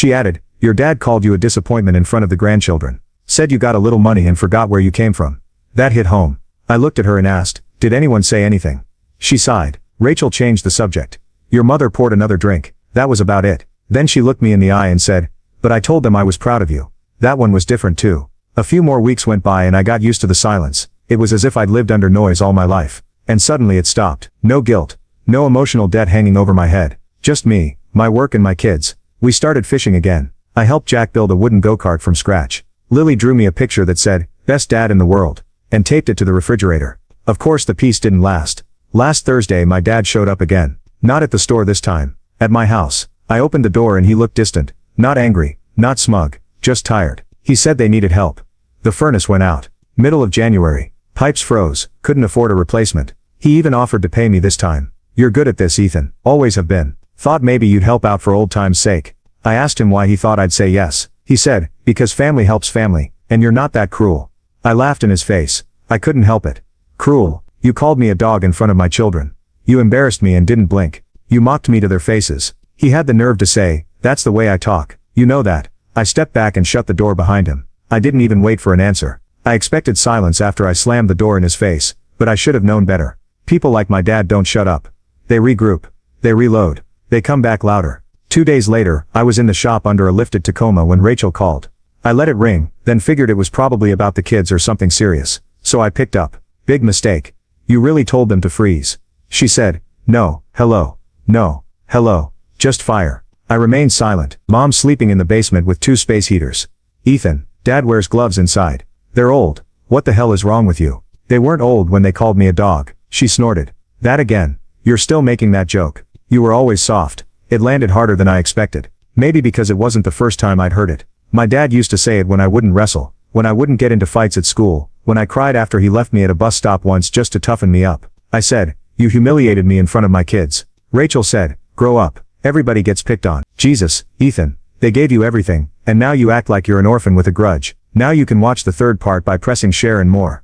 She added, "Your dad called you a disappointment in front of the grandchildren. Said you got a little money and forgot where you came from." That hit home. I looked at her and asked, "Did anyone say anything?" She sighed. Rachel changed the subject. "Your mother poured another drink. That was about it." Then she looked me in the eye and said, "But I told them I was proud of you." That one was different too. A few more weeks went by and I got used to the silence. It was as if I'd lived under noise all my life. And suddenly it stopped. No guilt. No emotional debt hanging over my head. Just me, my work and my kids. We started fishing again. I helped Jack build a wooden go-kart from scratch. Lily drew me a picture that said, "Best dad in the world," and taped it to the refrigerator. Of course the piece didn't last. Last Thursday my dad showed up again. Not at the store this time. At my house. I opened the door and he looked distant. Not angry. Not smug. Just tired. He said they needed help. The furnace went out. Middle of January. Pipes froze. Couldn't afford a replacement. He even offered to pay me this time. "You're good at this, Ethan. Always have been. Thought maybe you'd help out for old time's sake." I asked him why he thought I'd say yes. He said, "Because family helps family, and you're not that cruel." I laughed in his face. I couldn't help it. "Cruel? You called me a dog in front of my children. You embarrassed me and didn't blink. You mocked me to their faces." He had the nerve to say, "That's the way I talk. You know that." I stepped back and shut the door behind him. I didn't even wait for an answer. I expected silence after I slammed the door in his face, but I should have known better. People like my dad don't shut up. They regroup. They reload. They come back louder. 2 days later, I was in the shop under a lifted Tacoma when Rachel called. I let it ring, then figured it was probably about the kids or something serious. So I picked up. "Big mistake. You really told them to freeze." She said, "No, hello. No, hello. Just fire." I remained silent. Mom's sleeping in the basement with 2 space heaters. "Ethan, Dad wears gloves inside. They're old. What the hell is wrong with you?" "They weren't old when they called me a dog," she snorted. "That again. You're still making that joke. You were always soft." It landed harder than I expected. Maybe because it wasn't the first time I'd heard it. My dad used to say it when I wouldn't wrestle, when I wouldn't get into fights at school, when I cried after he left me at a bus stop once just to toughen me up. I said, "You humiliated me in front of my kids." Rachel said, "Grow up. Everybody gets picked on." Jesus, Ethan, they gave you everything, and now you act like you're an orphan with a grudge. Now you can watch the third part by pressing share and more.